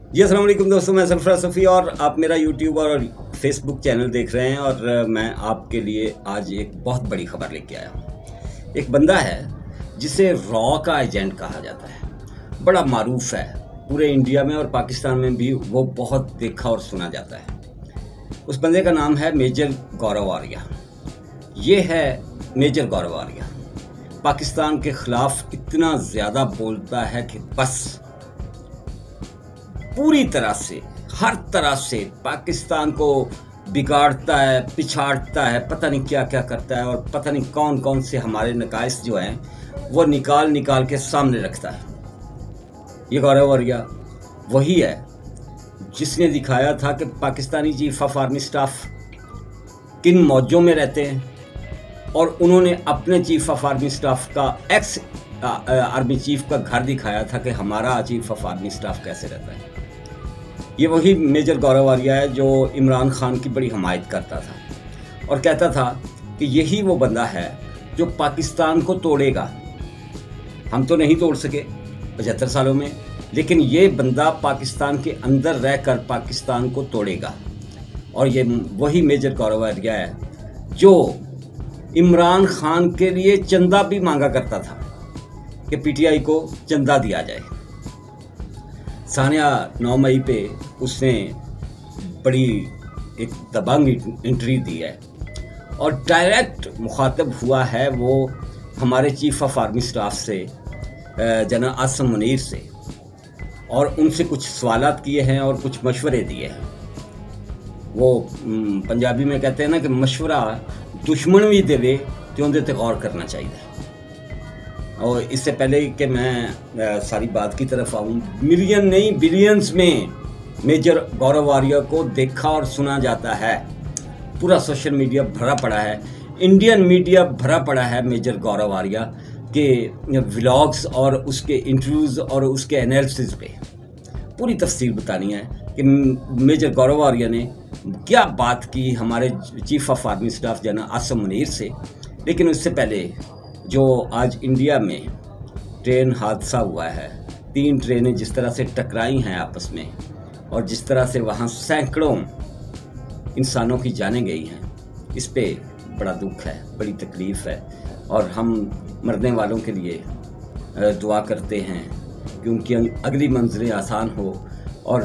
जी अस्सलाम वालेकुम दोस्तों, मैं सरफराज सफ़ी और आप मेरा यूट्यूब और फेसबुक चैनल देख रहे हैं। और मैं आपके लिए आज एक बहुत बड़ी खबर लेके आया हूँ। एक बंदा है जिसे रॉ का एजेंट कहा जाता है, बड़ा मारूफ है पूरे इंडिया में और पाकिस्तान में भी वो बहुत देखा और सुना जाता है। उस बंदे का नाम है मेजर गौरव आर्या। ये है मेजर गौरव आर्या, पाकिस्तान के खिलाफ इतना ज़्यादा बोलता है कि बस पूरी तरह से हर तरह से पाकिस्तान को बिगाड़ता है, पिछाड़ता है, पता नहीं क्या क्या करता है और पता नहीं कौन कौन से हमारे नकाइस जो हैं वो निकाल निकाल के सामने रखता है। ये गौरव आर्या वही है जिसने दिखाया था कि Pakistani chief of army staff किन मौजों में रहते हैं और उन्होंने अपने चीफ ऑफ आर्मी स्टाफ का एक्स आर्मी चीफ का घर दिखाया था कि हमारा चीफ ऑफ आर्मी स्टाफ कैसे रहता है। ये वही मेजर गौरव आर्या है जो इमरान खान की बड़ी हमायत करता था और कहता था कि यही वो बंदा है जो पाकिस्तान को तोड़ेगा। हम तो नहीं तोड़ सके 75 सालों में, लेकिन ये बंदा पाकिस्तान के अंदर रहकर पाकिस्तान को तोड़ेगा। और ये वही मेजर गौरव आर्या है जो इमरान खान के लिए चंदा भी मांगा करता था कि पीटीआई को चंदा दिया जाए। सानिया 9 मई पे उसने बड़ी एक दबंग एंट्री दी है और डायरेक्ट मुखातब हुआ है वो हमारे चीफ ऑफ आर्मी स्टाफ से, जना आसम मुनीर से, और उनसे कुछ सवालात किए हैं और कुछ मशवरे दिए हैं। वो पंजाबी में कहते हैं ना कि मशवरा दुश्मन भी देवे तो उनके ते गौर करना चाहिए। और इससे पहले कि मैं सारी बात की तरफ आऊँ, मिलियन नहीं बिलियंस में मेजर गौरव आर्या को देखा और सुना जाता है। पूरा सोशल मीडिया भरा पड़ा है, इंडियन मीडिया भरा पड़ा है मेजर गौरव आर्या के व्लॉग्स और उसके इंटरव्यूज़ और उसके एनालिसिस पे। पूरी तफसील बतानी है कि मेजर गौरव आर्या ने क्या बात की हमारे चीफ ऑफ आर्मी स्टाफ जना आसम मुनीर से। लेकिन उससे पहले जो आज इंडिया में ट्रेन हादसा हुआ है, 3 ट्रेनें जिस तरह से टकराई हैं आपस में और जिस तरह से वहाँ सैकड़ों इंसानों की जानें गई हैं, इस पे बड़ा दुख है, बड़ी तकलीफ़ है। और हम मरने वालों के लिए दुआ करते हैं कि उनकी अगली मंजिलें आसान हो। और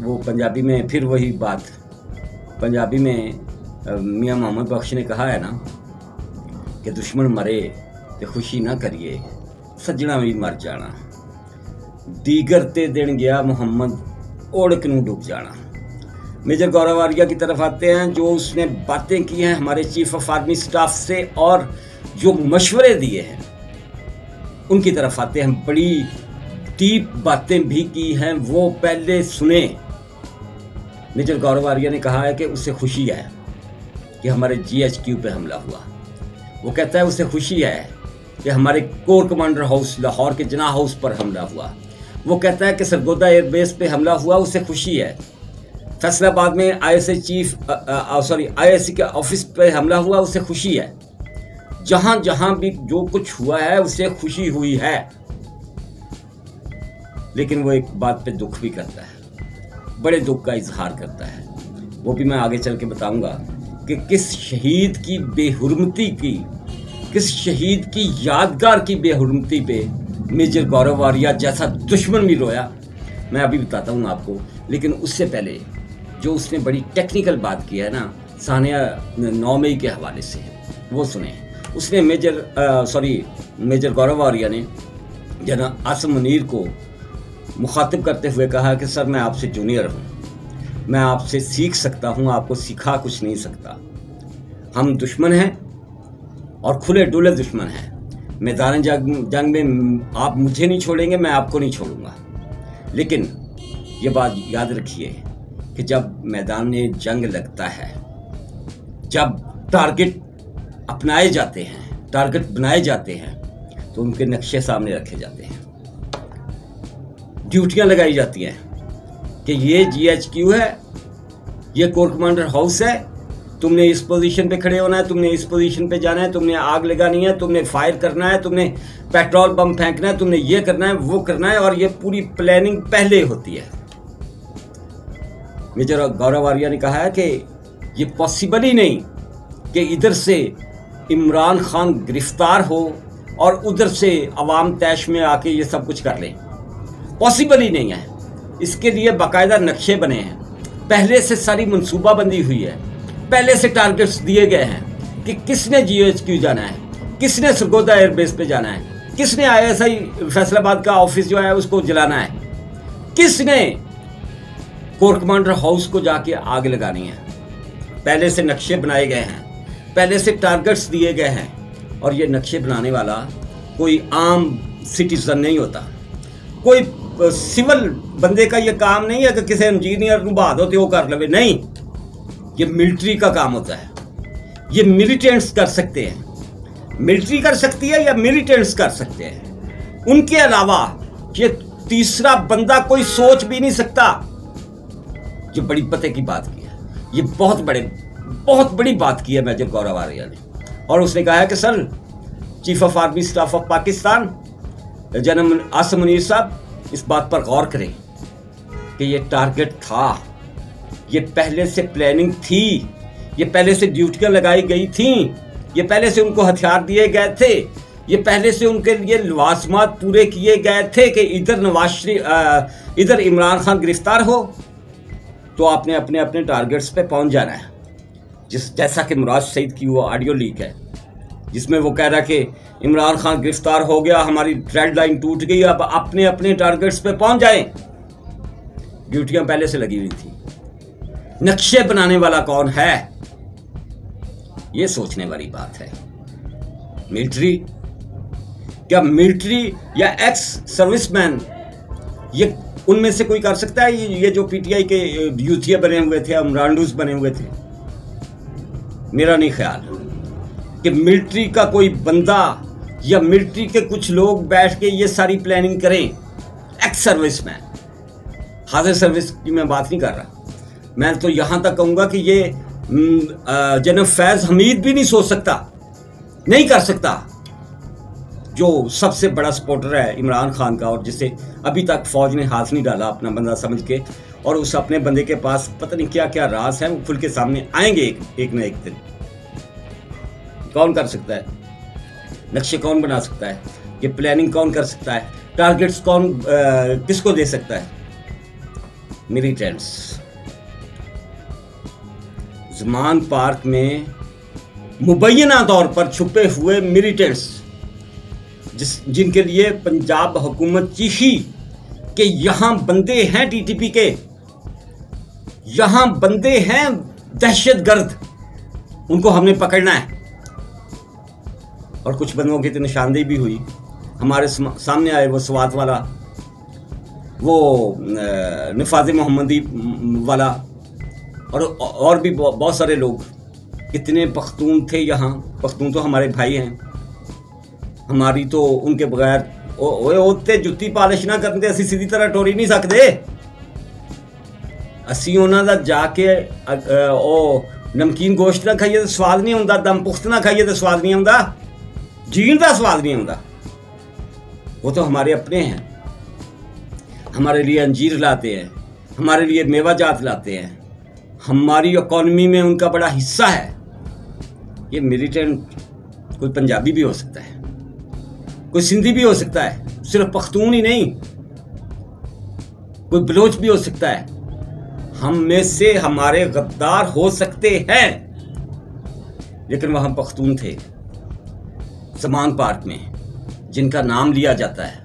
वो पंजाबी में फिर वही बात, पंजाबी में मियाँ मोहम्मद बख्श ने कहा है ना कि दुश्मन मरे तो खुशी ना करिए, सज्जना भी मर जाना, दीगर ते दिन गया मोहम्मद ओढ़क नूं डूब जाना। मेजर गौरव आर्या की तरफ आते हैं, जो उसने बातें की हैं हमारे चीफ ऑफ आर्मी स्टाफ से और जो मशवरे दिए हैं उनकी तरफ आते हैं। बड़ी डीप बातें भी की हैं, वो पहले सुने। मेजर गौरव आर्या ने कहा है कि उसे खुशी है कि हमारे GHQ पे हमला हुआ। वो कहता है उसे खुशी है कि हमारे कोर कमांडर हाउस लाहौर के जना हाउस पर हमला हुआ। वो कहता है कि सरगोदा एयरबेस पे हमला हुआ, उसे खुशी है। फैसलाबाद में IISc के ऑफिस पे हमला हुआ, उसे खुशी है। जहां जहां भी जो कुछ हुआ है उसे खुशी हुई है। लेकिन वो एक बात पे दुख भी करता है, बड़े दुख का इजहार करता है। वो भी मैं आगे चल के बताऊंगा कि किस शहीद की बेहुरमती की, किस शहीद की यादगार की बेहुरमती पे मेजर गौरव आर्या जैसा दुश्मन भी रोया। मैं अभी बताता हूँ आपको। लेकिन उससे पहले जो उसने बड़ी टेक्निकल बात की है ना सानिया 9 मई के हवाले से, वो सुने। उसने मेजर गौरव आर्या ने जना आसम मुनीर को मुखातिब करते हुए कहा कि सर मैं आपसे जूनियर हूँ, मैं आपसे सीख सकता हूँ, आपको सिखा कुछ नहीं सकता। हम दुश्मन हैं और खुले डुले दुश्मन हैं। मैदान जंग में आप मुझे नहीं छोड़ेंगे, मैं आपको नहीं छोड़ूंगा। लेकिन ये बात याद रखिए कि जब मैदान में जंग लगता है, जब टारगेट अपनाए जाते हैं, टारगेट बनाए जाते हैं, तो उनके नक्शे सामने रखे जाते हैं, ड्यूटियां लगाई जाती हैं कि ये GHQ है, ये कोर कमांडर हाउस है, तुमने इस पोजीशन पे खड़े होना है, तुमने इस पोजीशन पे जाना है, तुमने आग लगानी है, तुमने फायर करना है, तुमने पेट्रोल बम फेंकना है, तुमने ये करना है, वो करना है। और ये पूरी प्लानिंग पहले होती है। मेजर गौरव आर्या ने कहा है कि ये पॉसिबल ही नहीं कि इधर से इमरान खान गिरफ्तार हो और उधर से अवाम तैश में आके ये सब कुछ कर लें। पॉसिबल ही नहीं है। इसके लिए बाकायदा नक्शे बने हैं, पहले से सारी मनसूबाबंदी हुई है, पहले से टारगेट्स दिए गए हैं कि किसने GHQ जाना है, किसने सरगोदा एयरबेस पे जाना है, किसने ISI फैसलाबाद का ऑफिस जो है उसको जलाना है, किसने कोर कमांडर हाउस को जाके आग लगानी है। पहले से नक्शे बनाए गए हैं, पहले से टारगेट्स दिए गए हैं। और ये नक्शे बनाने वाला कोई आम सिटीजन नहीं होता, कोई सिविल बंदे का ये काम नहीं है कि किसी इंजीनियर को बात होते वो कर ले, नहीं, ये मिलिट्री का काम होता है। ये मिलिटेंट्स कर सकते हैं, मिलिट्री कर सकती है या मिलिटेंट्स कर सकते हैं। उनके अलावा ये तीसरा बंदा कोई सोच भी नहीं सकता। ये बड़ी पते की बात की है, ये बहुत बड़ी बात की है मेजर गौरव आर्या ने। और उसने कहा है कि sir, chief of army staff of Pakistan general Asim Munir साहब इस बात पर गौर करें कि ये टारगेट था, ये पहले से प्लानिंग थी, ये पहले से ड्यूटियां लगाई गई थी, ये पहले से उनको हथियार दिए गए थे, ये पहले से उनके लिए लवाजमात पूरे किए गए थे कि इधर इमरान खान गिरफ्तार हो तो आपने अपने अपने टारगेट्स पे पहुंच जाना है। जैसा कि मुराद सईद की वो ऑडियो लीक है जिसमें वो कह रहा है कि इमरान खान गिरफ्तार हो गया, हमारी रेड लाइन टूट गई, अब अपने अपने टारगेट्स पे पहुंच जाएं। ड्यूटियां पहले से लगी हुई थी। नक्शे बनाने वाला कौन है, ये सोचने वाली बात है। मिलिट्री, क्या मिलिट्री या एक्स सर्विसमैन, ये उनमें से कोई कर सकता है? ये जो PTI के यूथिया बने हुए थे, अमरांडूस बने हुए थे, मेरा नहीं ख्याल कि मिलिट्री का कोई बंदा या मिलिट्री के कुछ लोग बैठ के ये सारी प्लानिंग करें। एक्स सर्विसमैन, हाजिर सर्विस की मैं बात नहीं कर रहा। मैं तो यहां तक कहूंगा कि ये जनरल फैज हमीद भी नहीं सोच सकता, नहीं कर सकता, जो सबसे बड़ा सपोर्टर है इमरान खान का और जिसे अभी तक फौज ने हाथ नहीं डाला अपना बंदा समझ के, और उस अपने बंदे के पास पता नहीं क्या क्या राज है, वो खुल के सामने आएंगे एक न एक दिन। कौन कर सकता है? नक्शे कौन बना सकता है? ये प्लानिंग कौन कर सकता है? टारगेट्स कौन किसको दे सकता है? मिलिटेंट्स। ज़मान पार्क में मुबैना तौर पर छुपे हुए मिलिटेंट्स, जिनके लिए पंजाब हुकूमत चीखी कि यहां बंदे हैं TTP के, यहां बंदे हैं दहशतगर्द, उनको हमने पकड़ना है। और कुछ बंदों की तो निशानदेही भी हुई, हमारे सामने आए वो स्वात वाला, वो निफाज मोहम्मदी वाला, और भी बहुत सारे लोग। कितने पख्तून थे यहाँ, पख्तून तो हमारे भाई हैं, हमारी तो उनके बगैर ओते जुत्ती पालिश ना करते असी सीधी तरह टोरी नहीं सकते। असी उन्हों का जाके नमकीन गोश्त ना खाइए तो स्वाद नहीं आता, दम पुख्त ना खाइए तो स्वाद नहीं आता, जीन का स्वाद नहीं आता। वो तो हमारे अपने हैं, हमारे लिए अंजीर लाते हैं, हमारे लिए मेवा जात लाते हैं, हमारी इकॉनमी में उनका बड़ा हिस्सा है। ये मिलिटेंट कोई पंजाबी भी हो सकता है, कोई सिंधी भी हो सकता है, सिर्फ पख्तून ही नहीं, कोई बलोच भी हो सकता है। हम में से हमारे गद्दार हो सकते हैं, लेकिन वहां पख्तून थे ज़मान पार्क में, जिनका नाम लिया जाता है,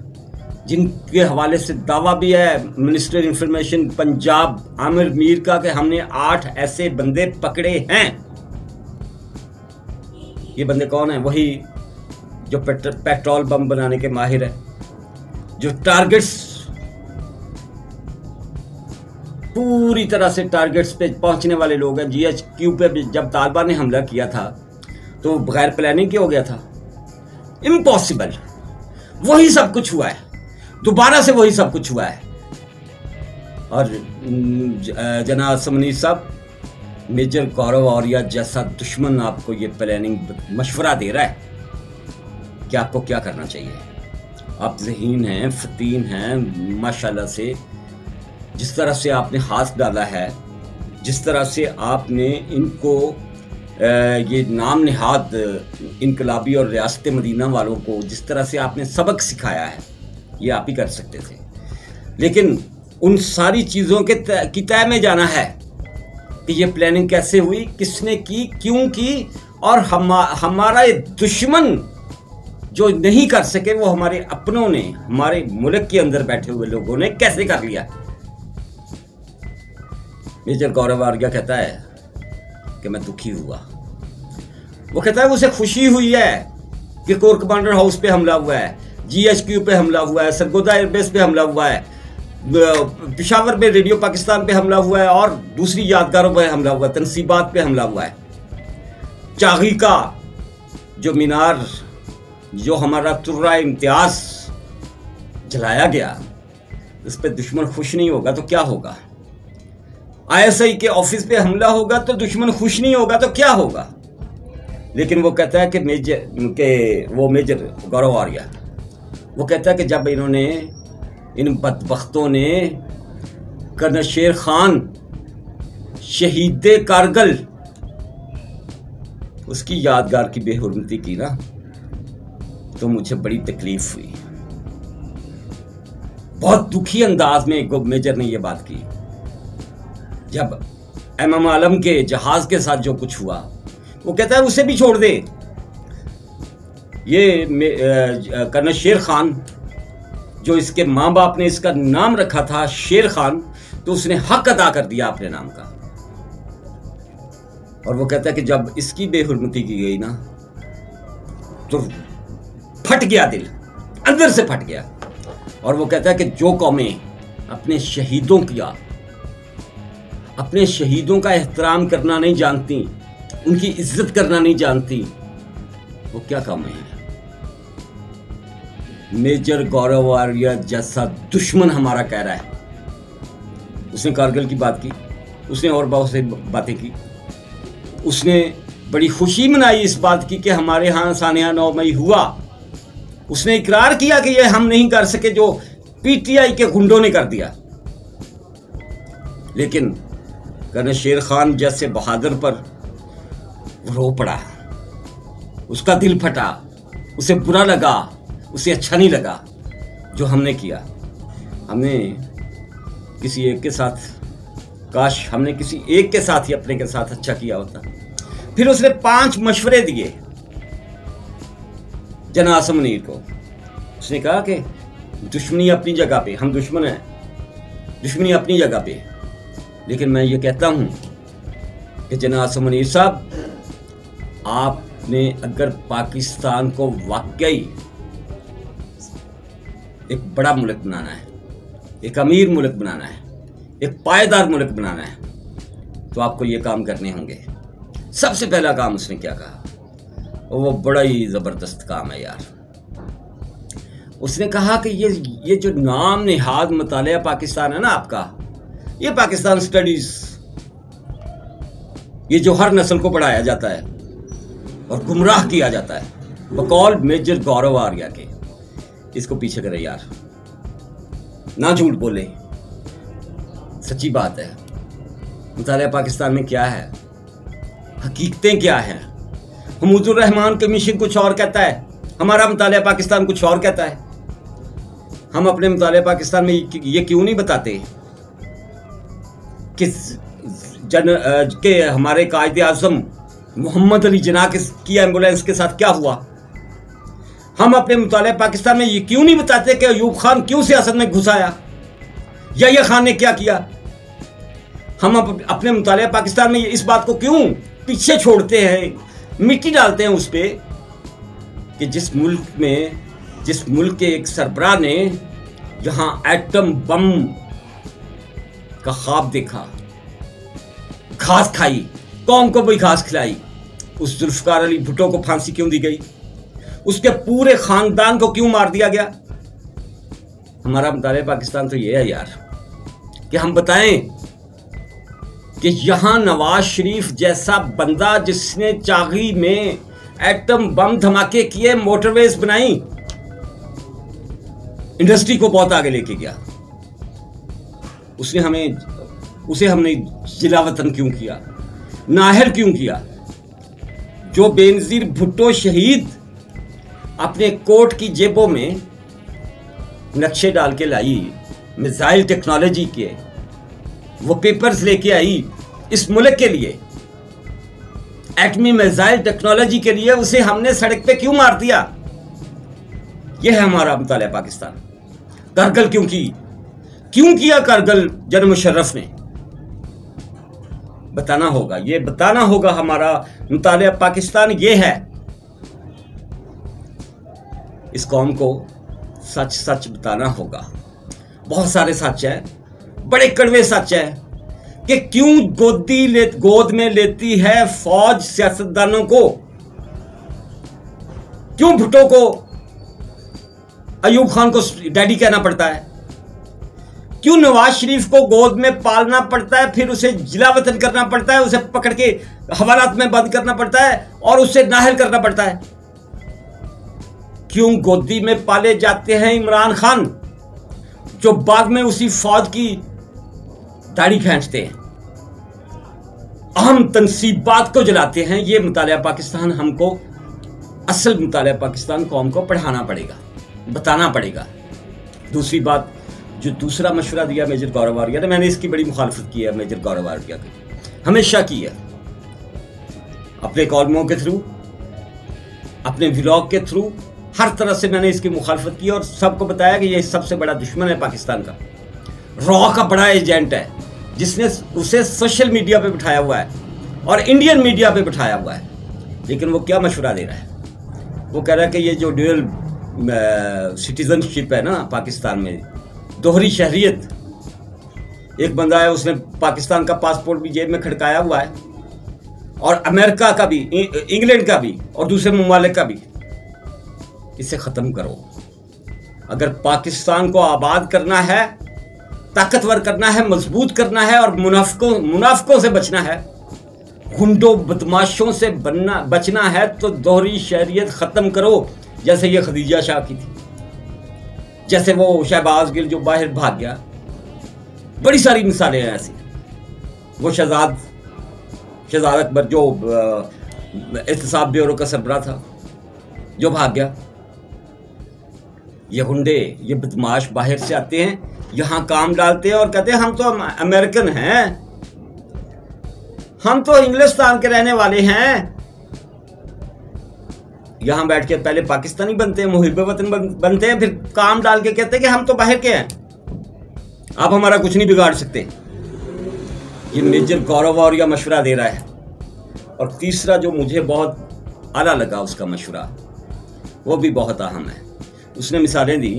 जिनके हवाले से दावा भी है मिनिस्टर इंफॉर्मेशन पंजाब आमिर मीर का कि हमने 8 ऐसे बंदे पकड़े हैं। ये बंदे कौन हैं? वही जो पेट्रोल बम बनाने के माहिर है, जो टारगेट्स पूरी तरह से टारगेट्स पे पहुंचने वाले लोग हैं। GHQ पे जब तालिबान ने हमला किया था तो बगैर प्लानिंग के हो गया था, इम्पॉसिबल। वही सब कुछ हुआ है, दोबारा से वही सब कुछ हुआ है। और जनाब समनी साहब, मेजर गौरव आर्या जैसा दुश्मन आपको ये प्लानिंग मशवरा दे रहा है कि आपको क्या करना चाहिए। आप ज़हीन हैं, फतीन हैं माशाल्लाह से। जिस तरह से आपने हाथ डाला है जिस तरह से आपने इनको ये नाम निहाद इनकलाबी और रियासत मदीना वालों को जिस तरह से आपने सबक सिखाया है, ये आप ही कर सकते थे। लेकिन उन सारी चीज़ों के की तय में जाना है कि ये प्लानिंग कैसे हुई, किसने की, क्यों की, और हमारा ये दुश्मन जो नहीं कर सके वो हमारे अपनों ने, हमारे मुल्क के अंदर बैठे हुए लोगों ने कैसे कर लिया। मेजर गौरव आर्या कहता है कि मैं दुखी हुआ। वो कहता है उसे खुशी हुई है कि कोर कमांडर हाउस पे हमला हुआ है, GHQ पे हमला हुआ है, सरगोदा एयरबेस पे हमला हुआ है, पेशावर में रेडियो पाकिस्तान पे हमला हुआ है और दूसरी यादगारों पे हमला हुआ है, तनसीबात पे हमला हुआ है। चागी का जो मीनार, जो हमारा तुर्रा इम्तियाज जलाया गया, उस पर दुश्मन खुश नहीं होगा तो क्या होगा। ISI के ऑफिस पे हमला होगा तो दुश्मन खुश नहीं होगा तो क्या होगा। लेकिन वो कहता है कि मेजर गौरव आर्या वो कहता है कि जब इन्होंने, इन बदबख्तों ने कर्नल शेर खान शहीद कारगिल उसकी यादगार की बेहुरमती की ना, तो मुझे बड़ी तकलीफ हुई। बहुत दुखी अंदाज में मेजर ने यह बात की। जब MM आलम के जहाज के साथ जो कुछ हुआ, वो कहता है उसे भी छोड़ दे। ये कर्नल शेर खान, जो इसके माँ बाप ने इसका नाम रखा था शेर खान, तो उसने हक अदा कर दिया अपने नाम का। और वो कहता है कि जब इसकी बेहुरमती की गई ना, तो फट गया दिल, अंदर से फट गया। और वो कहता है कि जो कौमें अपने शहीदों का एहतराम करना नहीं जानती, उनकी इज्जत करना नहीं जानती, वो क्या कौमें हैं। मेजर गौरव आर्या जैसा दुश्मन हमारा कह रहा है। उसने कारगिल की बात की, उसने और बहुत सी बातें की, उसने बड़ी खुशी मनाई इस बात की कि हमारे यहाँ सानिया 9 मई हुआ। उसने इकरार किया कि ये हम नहीं कर सके जो PTI के गुंडों ने कर दिया। लेकिन कर्नल शेर खान जैसे बहादुर पर रो पड़ा, उसका दिल फटा, उसे बुरा लगा, उसे अच्छा नहीं लगा जो हमने किया। हमने किसी एक के साथ, काश हमने किसी एक के साथ ही अपने के साथ अच्छा किया होता। फिर उसने 5 मशवरे दिए जना आसिम मुनीर को। उसने कहा कि दुश्मनी अपनी जगह पे, हम दुश्मन हैं, दुश्मनी अपनी जगह पे, लेकिन मैं ये कहता हूं कि जना आसिम मुनीर साहब, आपने अगर पाकिस्तान को वाकई एक बड़ा मुल्क बनाना है, एक अमीर मुल्क बनाना है, एक पायदार मुल्क बनाना है, तो आपको ये काम करने होंगे। सबसे पहला काम उसने क्या कहा, वो बड़ा ही ज़बरदस्त काम है यार। उसने कहा कि ये जो नाम निहाद मुतालिया पाकिस्तान है ना आपका, ये पाकिस्तान स्टडीज़, ये जो हर नस्ल को पढ़ाया जाता है और गुमराह किया जाता है बकौल मेजर गौरव आर्या के, इसको पीछे करे यार, ना झूठ बोले, सच्ची बात है। मुतालिया पाकिस्तान में क्या है, हकीकतें क्या हैं। हमूदुर रहमान कमीशन कुछ और कहता है, हमारा मुतालिया पाकिस्तान कुछ और कहता है। हम अपने मुतालिया पाकिस्तान में ये क्यों नहीं बताते कि हमारे कायदे आज़म मोहम्मद अली जिन्ना की एम्बुलेंस के साथ क्या हुआ। हम अपने मुतालिया पाकिस्तान में ये क्यों नहीं बताते कि अयूब खान क्यों सियासत में घुस आया, या खान ने क्या किया। हम अपने मुतालिया पाकिस्तान में इस बात को क्यों पीछे छोड़ते हैं, मिट्टी डालते हैं उस पर, कि जिस मुल्क के एक सरबराह ने जहां एटम बम का ख्वाब देखा, घास खाई, कौम को भी घास खिलाई, उस जुल्फकार अली भुट्टो को फांसी क्यों दी गई, उसके पूरे खानदान को क्यों मार दिया गया। हमारा मुतालिया पाकिस्तान तो ये है यार कि हम बताएं कि यहां नवाज शरीफ जैसा बंदा जिसने चागी में एटम बम धमाके किए, मोटरवेज बनाई, इंडस्ट्री को बहुत आगे लेके गया, उसने हमें उसे हमने जिला वतन क्यों किया, नाहल क्यों किया? जो बेनजीर भुट्टो शहीद अपने कोट की जेबों में नक्शे डाल के लाई, मिसाइल टेक्नोलॉजी के वो पेपर्स लेके आई इस मुल्क के लिए, एटमी मिसाइल टेक्नोलॉजी के लिए, उसे हमने सड़क पे क्यों मार दिया? यह है हमारा मुतालिया पाकिस्तान। कारगिल क्यों किया कारगिल जनरल मुशर्रफ ने? बताना होगा, ये बताना होगा। हमारा मुतालिया पाकिस्तान ये है। इस कौम को सच सच बताना होगा। बहुत सारे सच है, बड़े कड़वे सच है कि क्यों गोद में लेती है फौज सियासतदानों को, क्यों भुट्टो को, अयूब खान को डैडी कहना पड़ता है, क्यों नवाज शरीफ को गोद में पालना पड़ता है, फिर उसे जिला वतन करना पड़ता है, उसे पकड़ के हवालात में बंद करना पड़ता है और उसे नाहल करना पड़ता है? क्यों गोदी में पाले जाते हैं इमरान खान, जो बाद में उसी फौज की दाढ़ी खींचते हैं, अहम तनसीबात को जलाते हैं? ये मुतालिया पाकिस्तान हमको, असल मुतालिया पाकिस्तान कौम को पढ़ाना पड़ेगा, बताना पड़ेगा। दूसरी बात, जो दूसरा मशवरा दिया मेजर गौरव आर्या ने, मैंने इसकी बड़ी मुखालफत की है, मेजर गौरव आर्या की हमेशा की है, अपने कॉलमों के थ्रू, अपने व्लॉग के थ्रू, हर तरह से मैंने इसकी मुखालफत की और सबको बताया कि ये सबसे बड़ा दुश्मन है पाकिस्तान का, रॉ का बड़ा एजेंट है, जिसने उसे सोशल मीडिया पे बिठाया हुआ है और इंडियन मीडिया पे बिठाया हुआ है। लेकिन वो क्या मशवरा दे रहा है? वो कह रहा है कि ये जो ड्यूअल सिटीजनशिप है ना पाकिस्तान में, दोहरी शहरियत, एक बंदा है उसने पाकिस्तान का पासपोर्ट भी जेब में खड़काया हुआ है और अमेरिका का भी, इंग्लैंड का भी और दूसरे ममालिक का भी। इसे ख़त्म करो। अगर पाकिस्तान को आबाद करना है, ताकतवर करना है, मजबूत करना है और मुनाफिकों से बचना है, गुंडों बदमाशों से बचना है, तो दोहरी शहरियत ख़त्म करो। जैसे ये खदीजा शाह की थी, जैसे वो शहबाज गिल जो बाहर भाग गया, बड़ी सारी मिसालें हैं ऐसी। वो शहजाद अकबर जो एहतसाब ब्यूरो का सरबराह था, जो भाग गया। ये गुंडे, ये बदमाश बाहर से आते हैं, यहाँ काम डालते हैं और कहते हैं हम तो अमेरिकन हैं, हम तो इंग्लिस्तान के रहने वाले हैं। यहां बैठ के पहले पाकिस्तानी बनते हैं, मुहिब वतन बनते हैं, फिर काम डाल के कहते हैं कि हम तो बाहर के हैं, आप हमारा कुछ नहीं बिगाड़ सकते। ये मेजर गौरव आर्या मशवरा दे रहा है। और तीसरा जो मुझे बहुत आला लगा उसका मशवरा, वो भी बहुत अहम है। उसने मिसालें दी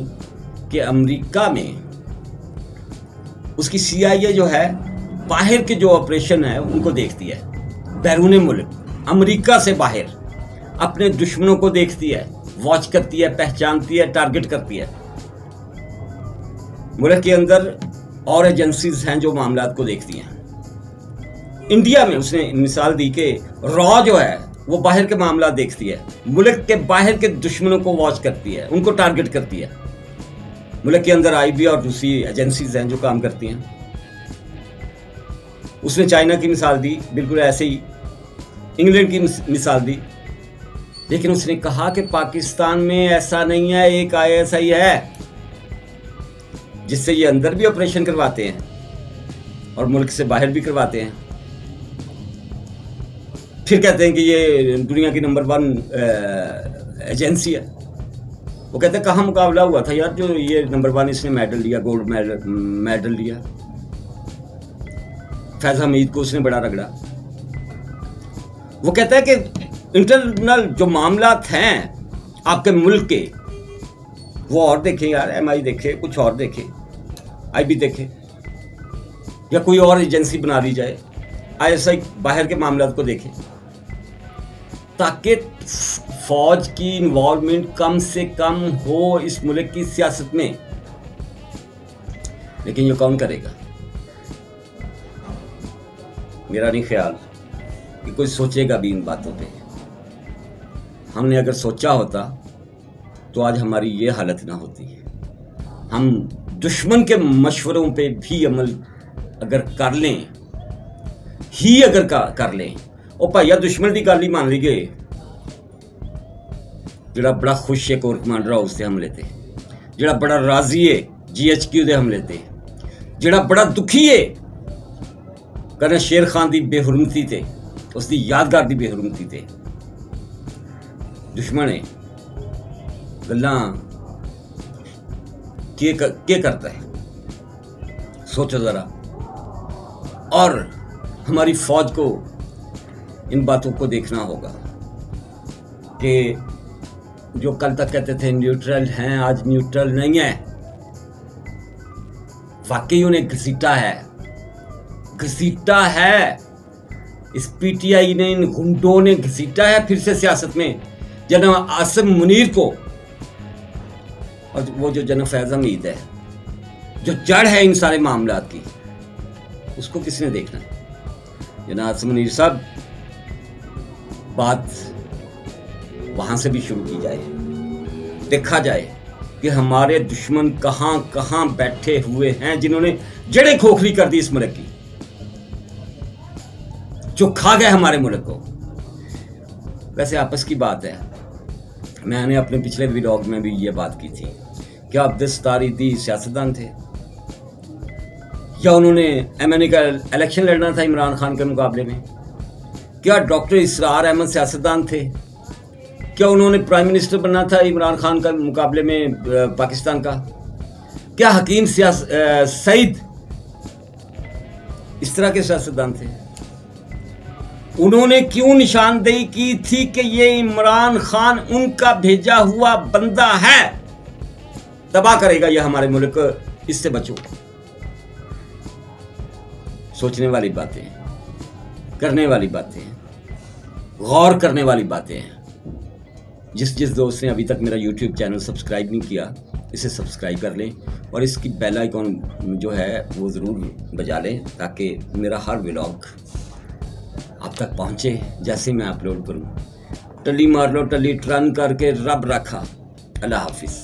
कि अमेरिका में उसकी CIA जो है, बाहर के जो ऑपरेशन है उनको देखती है, बैरून मुल्क, अमेरिका से बाहर अपने दुश्मनों को देखती है, वॉच करती है, पहचानती है, टारगेट करती है। मुल्क के अंदर और एजेंसीज हैं जो मामलात को देखती हैं। इंडिया में उसने मिसाल दी कि रॉ जो है वो बाहर के मामला देखती है, मुल्क के बाहर के दुश्मनों को वॉच करती है, उनको टारगेट करती है। मुल्क के अंदर IB और दूसरी एजेंसीज हैं जो काम करती हैं। उसने चाइना की मिसाल दी, बिल्कुल ऐसे ही इंग्लैंड की मिसाल दी। लेकिन उसने कहा कि पाकिस्तान में ऐसा नहीं है, एक ISI है जिससे ये अंदर भी ऑपरेशन करवाते हैं और मुल्क से बाहर भी करवाते हैं। फिर कहते हैं कि ये दुनिया की नंबर 1 एजेंसी है। वो कहते हैं कहाँ मुकाबला हुआ था यार, जो ये नंबर 1 इसने मेडल लिया, गोल्ड मेडल लिया, फैज हमीद को उसने बड़ा रगड़ा। वो कहता है कि इंटरनल जो मामलात हैं आपके मुल्क के, वो और देखें यार, MI देखे, कुछ और देखे, IB देखे, या कोई और एजेंसी बना ली जाए, ISI बाहर के मामलात को देखे, ताकि फौज की इन्वॉल्वमेंट कम से कम हो इस मुल्क की सियासत में। लेकिन ये कौन करेगा? मेरा नहीं ख्याल कि कोई सोचेगा भी इन बातों पे। हमने अगर सोचा होता तो आज हमारी ये हालत ना होती। हम दुश्मन के मशवरों पे भी अमल अगर कर लें ही अगर कर लें ਉਹ ਭਾਈਆ ਦੁਸ਼ਮਣ ਦੀ ਗੱਲ ਹੀ ਮੰਨ ਲਈਏ ਜਿਹੜਾ ਬੜਾ ਖੁਸ਼ ਹੈ ਕੋਰ ਕਮਾਂਡਰ ਹਾਊਸ ਦੇ ਹਮਲੇ ਤੇ ਜਿਹੜਾ ਬੜਾ ਰਾਜ਼ੀ ਹੈ GHQ ਦੇ ਹਮਲੇ ਤੇ ਜਿਹੜਾ ਬੜਾ ਦੁਖੀ ਹੈ ਕਰਨਲ ਸ਼ੇਰ ਖਾਨ ਦੀ ਬੇਹੁਰਮਤੀ ਤੇ ਉਸ ਦੀ ਯਾਦਗਾਰ ਦੀ ਬੇਹੁਰਮਤੀ ਤੇ दुश्मन है गल्लां के करता है सोचो ज़रा। और हमारी फ़ौज को इन बातों को देखना होगा कि जो कल तक कहते थे न्यूट्रल हैं आज न्यूट्रल नहीं है, वाकई उन्हें घसीटा है। इस PTI ने इन गुंडों ने घसीटा है फिर से सियासत में जनाब आसिम मुनीर को, और वो जो जनाब फैज़ हमीद है जो जड़ है इन सारे मामलात की, उसको किसने देखना है? जनाब आसिम मुनीर साहब, बात वहाँ से भी शुरू की जाए, देखा जाए कि हमारे दुश्मन कहाँ कहाँ बैठे हुए हैं जिन्होंने जड़ें खोखली कर दी इस मुल्क की, जो खा गए हमारे मुल्क को। वैसे आपस की बात है, मैंने अपने पिछले व्लॉग में भी ये बात की थी, क्या अब्दुल सत्तार ईदी सियासतदान थे या उन्होंने MNA का इलेक्शन लड़ना था इमरान खान के मुकाबले में? क्या डॉक्टर इसरार अहमद सियासतदान थे? क्या उन्होंने प्राइम मिनिस्टर बनना था इमरान खान का मुकाबले में पाकिस्तान का? क्या हकीम सईद इस तरह के सियासतदान थे? उन्होंने क्यों निशानदेही की थी कि ये इमरान खान उनका भेजा हुआ बंदा है, तबाह करेगा ये हमारे मुल्क, इससे बचो। सोचने वाली बातें, करने वाली बातें, गौर करने वाली बातें हैं। जिस दोस्त ने अभी तक मेरा YouTube चैनल सब्सक्राइब नहीं किया, इसे सब्सक्राइब कर लें और इसकी बेल आइकॉन जो है वो ज़रूर बजा लें ताकि मेरा हर व्लॉग आप तक पहुँचे जैसे मैं अपलोड करूँ। टली मार लो टली, टर्न करके रब रखा। अल्लाह हाफिज़।